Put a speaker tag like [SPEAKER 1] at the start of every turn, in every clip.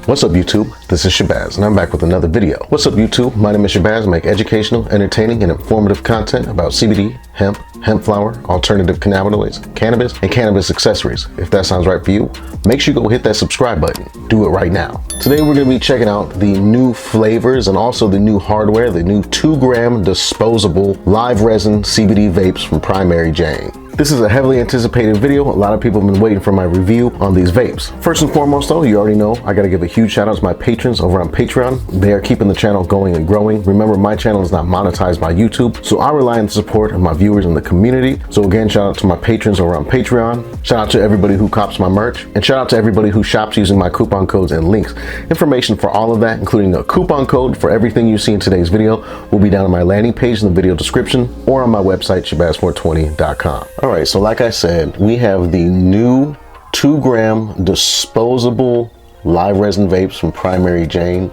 [SPEAKER 1] What's up YouTube? This is Shabazz and I'm back with another video. What's up YouTube? My name is Shabazz. I make educational, entertaining, and informative content about CBD, hemp flower, alternative cannabinoids, cannabis, and cannabis accessories. If that sounds right for you, make sure you go hit that subscribe button. Do it right now. Today we're going to be checking out the new flavors and also the new hardware, the new 2-gram disposable live resin CBD vapes from Primary Jane. This is a heavily anticipated video. A lot of people have been waiting for my review on these vapes. First and foremost though, you already know I gotta give a huge shout out to my patrons over on Patreon. They are keeping the channel going and growing. Remember, my channel is not monetized by YouTube, so I rely on the support of my viewers in the community. So again, shout out to my patrons over on Patreon. Shout out to everybody who cops my merch, and shout out to everybody who shops using my coupon codes and links. Information for all of that, including a coupon code for everything you see in today's video, will be down on my landing page in the video description or on my website, shabazz420.com. All right, so like I said, we have the new 2-gram disposable live resin vapes from Primary Jane.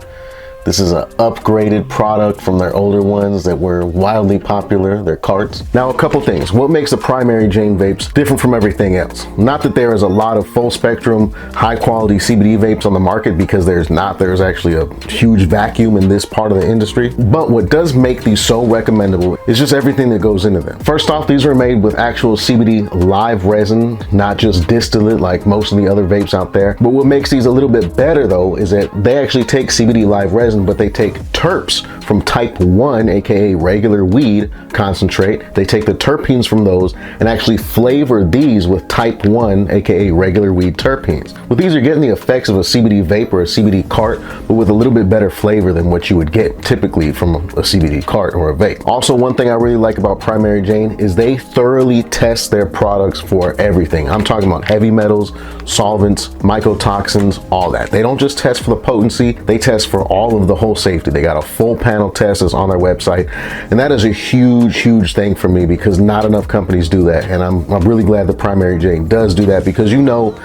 [SPEAKER 1] This is an upgraded product from their older ones that were wildly popular, their carts. Now, a couple things. What makes the Primary Jane vapes different from everything else? Not that there is a lot of full spectrum, high quality CBD vapes on the market, because there's not. There's actually a huge vacuum in this part of the industry. But what does make these so recommendable is just everything that goes into them. First off, these are made with actual CBD live resin, not just distillate like most of the other vapes out there. But what makes these a little bit better though is that they actually take CBD live resin, but they take terps from type 1, aka regular weed concentrate. They take the terpenes from those and actually flavor these with type 1, aka regular weed terpenes. With these, you're getting the effects of a CBD vape or a CBD cart, but with a little bit better flavor than what you would get typically from a CBD cart or a vape. Also, one thing I really like about Primary Jane is they thoroughly test their products for everything. I'm talking about heavy metals, solvents, mycotoxins, all that. They don't just test for the potency, they test for all of the whole safety. They got a full panel test that's on their website, and that is a huge thing for me because not enough companies do that, and I'm really glad that Primary Jane does do that, because you know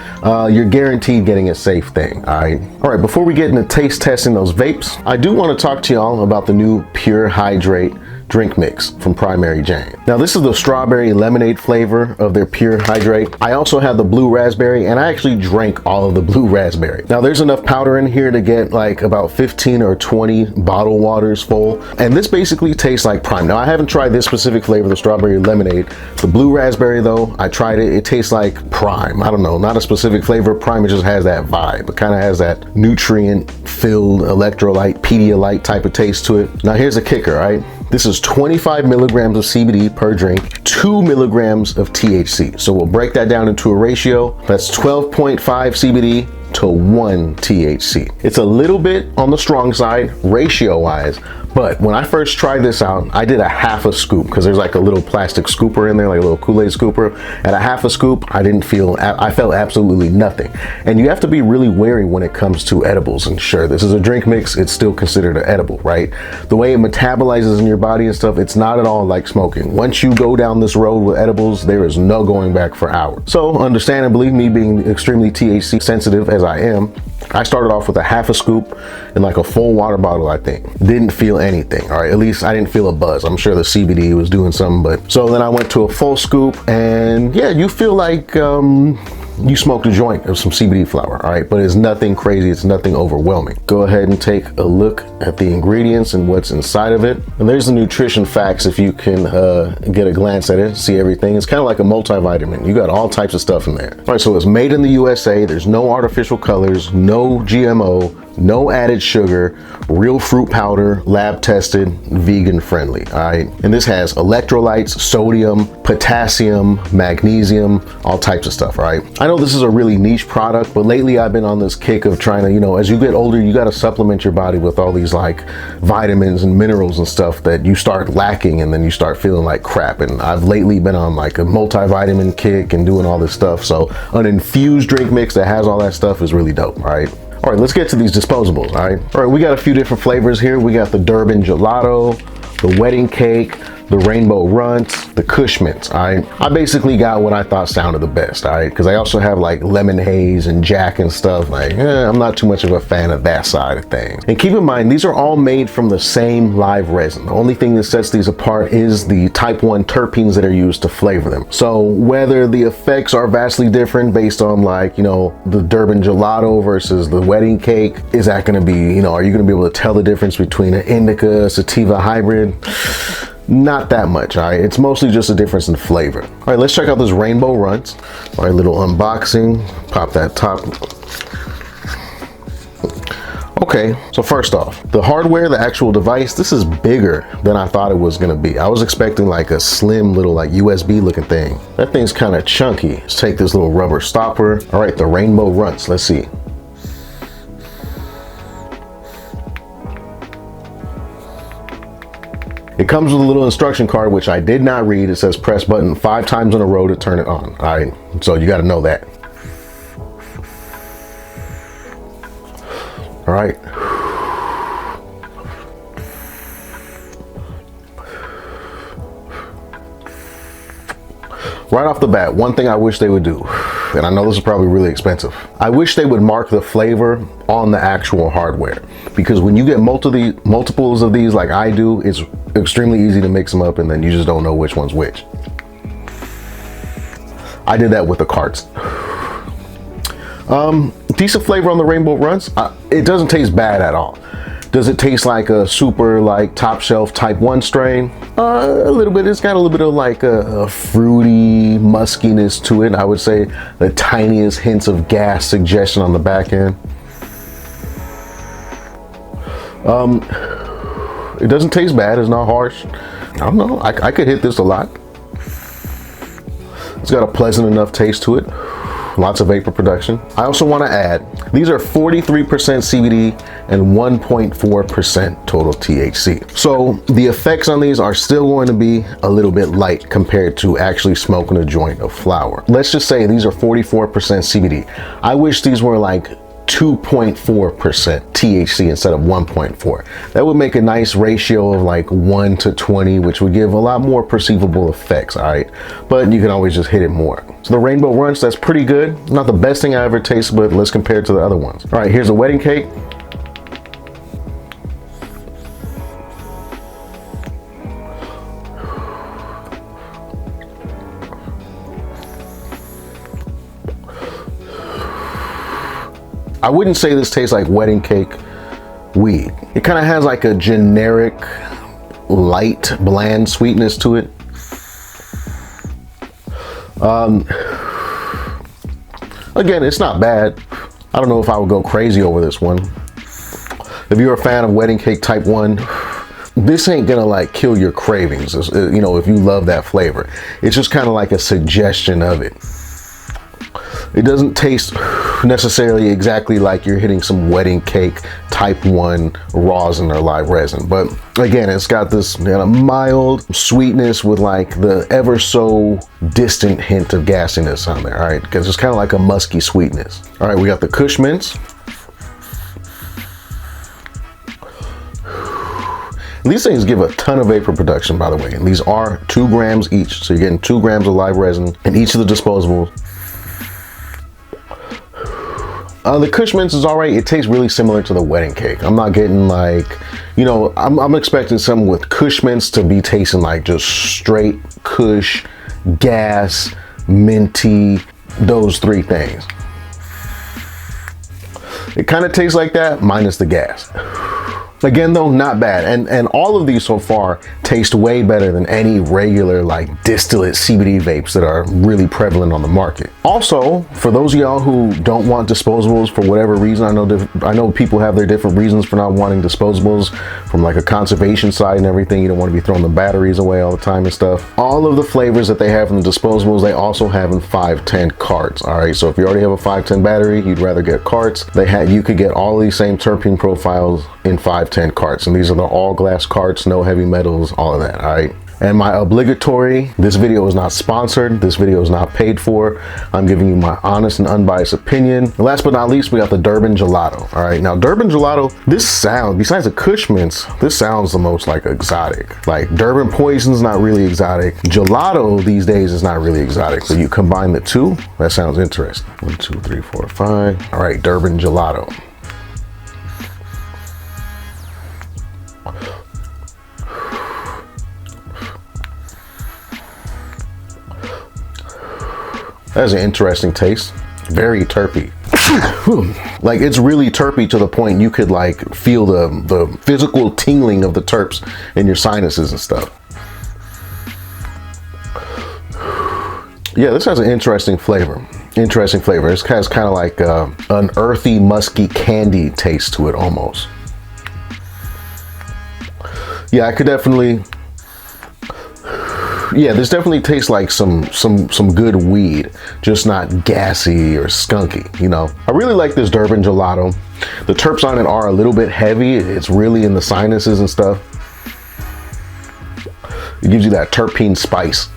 [SPEAKER 1] you're guaranteed getting a safe thing. All right, before we get into taste testing those vapes, I do want to talk to y'all about the new Pure Hydrate drink mix from Primary Jane. Now, this is the strawberry lemonade flavor of their Pure Hydrate. I also have the blue raspberry, and I actually drank all of the blue raspberry. Now, there's enough powder in here to get like about 15 or 20 bottle waters full, and this basically tastes like Prime. Now, I haven't tried this specific flavor, the strawberry lemonade. The blue raspberry though, I tried it. It tastes like Prime. I don't know, not a specific flavor of Prime, it just has that vibe. It kind of has that nutrient filled electrolyte, Pedialyte type of taste to it. Now, here's a kicker, right? This is 25 milligrams of CBD per drink, 2 milligrams of THC. So we'll break that down into a ratio. That's 12.5 CBD to 1 THC. It's a little bit on the strong side ratio wise, but when I first tried this out, I did a half a scoop, because there's like a little plastic scooper in there, like a little Kool-Aid scooper. At a half a scoop, I felt absolutely nothing. And you have to be really wary when it comes to edibles. And sure, this is a drink mix, it's still considered an edible, right? The way it metabolizes in your body and stuff, it's not at all like smoking. Once you go down this road with edibles, there is no going back for hours. So understandably, me being extremely THC sensitive as I am, I started off with a half a scoop in like a full water bottle, I think. Didn't feel anything, all right? At least I didn't feel a buzz. I'm sure the CBD was doing something, but so then I went to a full scoop, and yeah, you feel like you smoked a joint of some CBD flower, all right? But it's nothing crazy, it's nothing overwhelming. Go ahead and take a look at the ingredients and what's inside of it. And there's the nutrition facts if you can get a glance at it, see everything. It's kind of like a multivitamin. You got all types of stuff in there. All right, so it's made in the USA. There's no artificial colors, no GMO, no added sugar, real fruit powder, lab tested, vegan friendly, all right? And this has electrolytes, sodium, potassium, magnesium, all types of stuff, all right? I know this is a really niche product, but lately I've been on this kick of trying to, you know, as you get older, you got to supplement your body with all these like vitamins and minerals and stuff that you start lacking, and then you start feeling like crap. And I've lately been on like a multivitamin kick and doing all this stuff. So an infused drink mix that has all that stuff is really dope, all right? All right, let's get to these disposables, all right? All right, we got a few different flavors here. We got the Durban Gelato, the Wedding Cake, the rainbow runts, the Kush mints. I basically got what I thought sounded the best, all right? Because I also have like lemon haze and jack and stuff. Like, I'm not too much of a fan of that side of things. And keep in mind, these are all made from the same live resin. The only thing that sets these apart is the type 1 terpenes that are used to flavor them. So whether the effects are vastly different based on, like, you know, the Durban gelato versus the wedding cake, is that going to be, you know, are you going to be able to tell the difference between an indica sativa hybrid? Not that much, all right? It's mostly just a difference in flavor. All right, let's check out this rainbow runs. All right, little unboxing, pop that top. Okay, so first off, the hardware, the actual device, this is bigger than I thought it was gonna be. I was expecting like a slim little like USB looking thing. That thing's kind of chunky. Let's take this little rubber stopper. All right, the rainbow runs, let's see. It comes with a little instruction card, which I did not read. It says press button 5 times in a row to turn it on. All right, so you got to know that. All right. Right off the bat, one thing I wish they would do, and I know this is probably really expensive, I wish they would mark the flavor on the actual hardware, because when you get multiples of these like I do, it's extremely easy to mix them up and then you just don't know which one's which. I did that with the carts. Decent flavor on the rainbow runs. It doesn't taste bad at all. Does it taste like a super like top shelf type 1 strain? A little bit. It's got a little bit of like a fruity muskiness to it. I would say the tiniest hints of gas suggestion on the back end. It doesn't taste bad. It's not harsh. I don't know. I could hit this a lot. It's got a pleasant enough taste to it. Lots of vapor production. I also want to add, these are 43% CBD and 1.4% total THC. So the effects on these are still going to be a little bit light compared to actually smoking a joint of flower. Let's just say these are 44% CBD. I wish these were like 2.4% THC instead of 1.4. That would make a nice ratio of like 1 to 20, which would give a lot more perceivable effects, all right? But you can always just hit it more. So the rainbow runch, that's pretty good. Not the best thing I ever tasted, but let's compare it to the other ones. All right, here's a wedding cake. I wouldn't say this tastes like wedding cake weed. It kind of has like a generic, light, bland sweetness to it. Again, it's not bad. I don't know if I would go crazy over this one. If you're a fan of wedding cake type 1, this ain't gonna like kill your cravings, you know, if you love that flavor. It's just kind of like a suggestion of it. It doesn't taste necessarily exactly like you're hitting some wedding cake type 1 rosin or live resin, but again, it's got this mild sweetness with like the ever so distant hint of gassiness on there, all right? Because it's kind of like a musky sweetness. All right, we got the Kush mints. These things give a ton of vapor production, by the way, and these are 2 grams each, so you're getting 2 grams of live resin in each of the disposables. The Kush mints is all right. It tastes really similar to the wedding cake. I'm not getting like, you know, I'm expecting something with Kush mints to be tasting like just straight Kush, gas, minty, those 3 things. It kind of tastes like that, minus the gas. Again though, not bad. And all of these so far taste way better than any regular like distillate CBD vapes that are really prevalent on the market. Also, for those of y'all who don't want disposables for whatever reason, I know people have their different reasons for not wanting disposables, from like a conservation side and everything. You don't want to be throwing the batteries away all the time and stuff. All of the flavors that they have in the disposables, they also have in 510 carts. All right, so if you already have a 510 battery, you'd rather get carts. You could get all these same terpene profiles in 510 carts, and these are the all glass carts, no heavy metals, all of that. All right, And my obligatory, this video is not sponsored, this video is not paid for. I'm giving you my honest and unbiased opinion. And last but not least, we got the Durban Gelato. All right, now Durban Gelato, this sound, besides the Kush mints, this sounds the most like exotic. Like Durban Poison's not really exotic. Gelato these days is not really exotic. So you combine the two, that sounds interesting. 1, 2, 3, 4, 5. All right, Durban Gelato. That's an interesting taste. Very terpy. Like it's really terpy to the point you could like feel the physical tingling of the terps in your sinuses and stuff. Yeah, this has an interesting flavor. Interesting flavor. It has kind of like an earthy, musky candy taste to it almost. Yeah, I could definitely. Yeah, this definitely tastes like some good weed, just not gassy or skunky, you know. I really like this Durban Gelato. The terps on it are a little bit heavy. It's really in the sinuses and stuff. It gives you that terpene spice.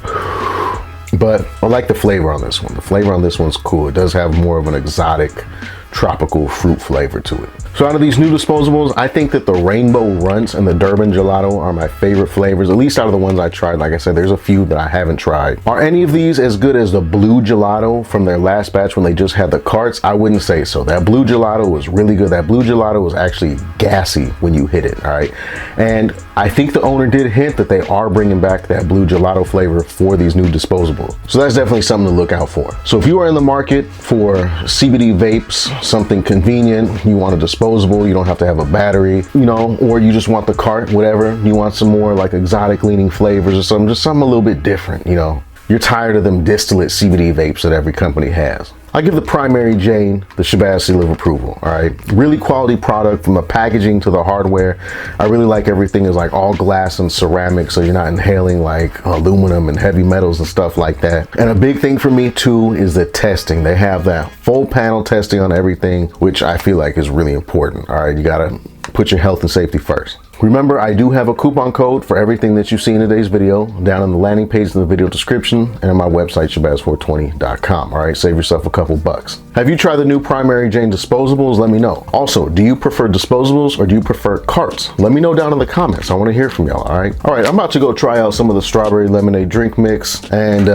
[SPEAKER 1] But I like the flavor on this one. The flavor on this one's cool. It does have more of an exotic, tropical fruit flavor to it. So out of these new disposables, I think that the Rainbow Runts and the Durban Gelato are my favorite flavors, at least out of the ones I tried. Like I said, there's a few that I haven't tried. Are any of these as good as the Blue Gelato from their last batch when they just had the carts? I wouldn't say so. That Blue Gelato was really good. That Blue Gelato was actually gassy when you hit it, all right? And I think the owner did hint that they are bringing back that Blue Gelato flavor for these new disposables. So that's definitely something to look out for. So if you are in the market for CBD vapes, something convenient, you want a disposable, you don't have to have a battery, you know, or you just want the cart, whatever, you want some more like exotic leaning flavors or something, just something a little bit different, you know. You're tired of them distillate CBD vapes that every company has. I give the Primary Jane the Shabazz seal of approval, all right? Really quality product from the packaging to the hardware. I really like everything is like all glass and ceramic, so you're not inhaling like aluminum and heavy metals and stuff like that. And a big thing for me too is the testing. They have that full panel testing on everything, which I feel like is really important, all right? You gotta put your health and safety first. Remember, I do have a coupon code for everything that you see in today's video down on the landing page in the video description and on my website, Shabazz420.com. All right, save yourself a couple bucks. Have you tried the new Primary Jane disposables? Let me know. Also, do you prefer disposables or do you prefer carts? Let me know down in the comments. I want to hear from y'all, all right? All right, I'm about to go try out some of the strawberry lemonade drink mix and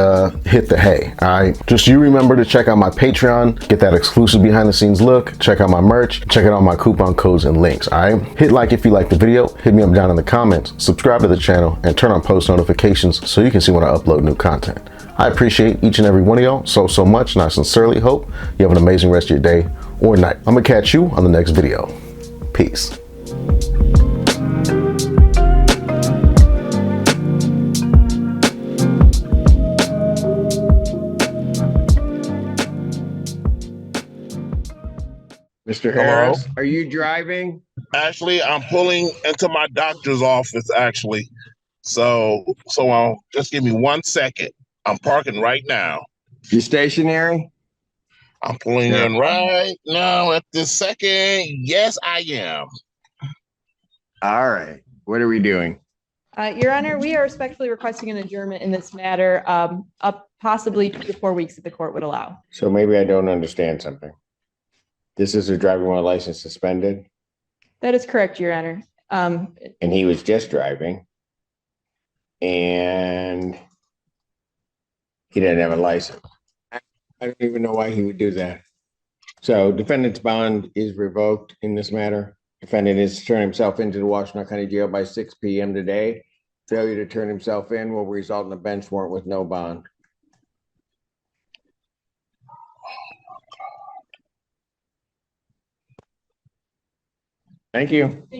[SPEAKER 1] hit the hay, all right? Just you remember to check out my Patreon, get that exclusive behind the scenes look, check out my merch, check out all my coupon codes and links, all right? Hit like if you like the video, hit me up down in the comments, subscribe to the channel, and turn on post notifications so you can see when I upload new content. I appreciate each and every one of y'all so much, and I sincerely hope you have an amazing rest of your day or night. I'm gonna catch you on the next video. Peace.
[SPEAKER 2] Mr. Harris, are you driving?
[SPEAKER 3] Actually, I'm pulling into my doctor's office, actually. So just give me 1 second. I'm parking right now.
[SPEAKER 2] You stationary?
[SPEAKER 3] I'm pulling in right now at this second. Yes, I am.
[SPEAKER 2] All right. What are we doing?
[SPEAKER 4] Your Honor, we are respectfully requesting an adjournment in this matter, up possibly 2 to 4 weeks if the court would allow.
[SPEAKER 2] So maybe I don't understand something. This is a driving while license suspended?
[SPEAKER 4] That is correct, Your Honor.
[SPEAKER 2] And he was just driving. And he didn't have a license. I don't even know why he would do that. So defendant's bond is revoked in this matter. Defendant is to turn himself into the Washington County Jail by 6 p.m. today. Failure to turn himself in will result in a bench warrant with no bond. Thank you.